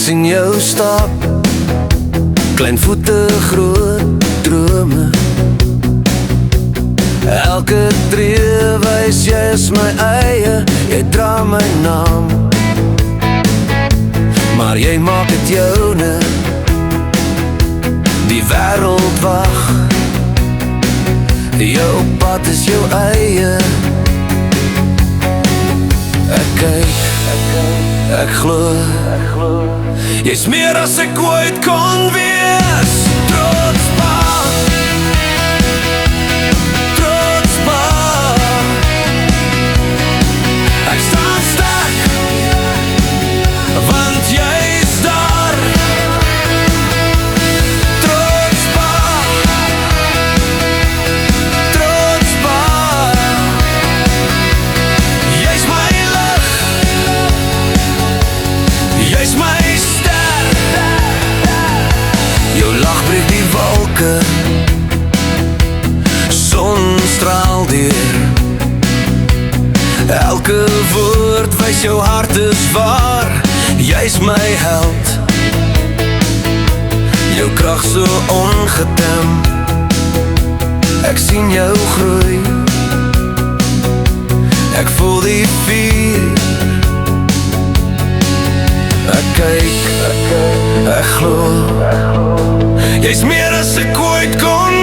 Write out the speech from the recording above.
sien jou stap, klein voete, groot drome. Elke tree wys jy is my eie, jy dra my naam. Maar jy maak het joune, die wêreld wag. Jou pad is jou eie. Ek kyk, ek glo, jy's meer as ek ooit kon wees. Trots pa, trots pa, ek staan sterk, want jy's daar. Trots pa, trots pa, jy's my lig, jy's my ster. Jou lach breek die wolke, son straal deur. Elke woord wys jou hart is waar, jy's my held. Jou krag so ongetem, ek sien jou groei. Ek voel die vuur, ek kyk, ek glo, jy's meer as ek ooit kon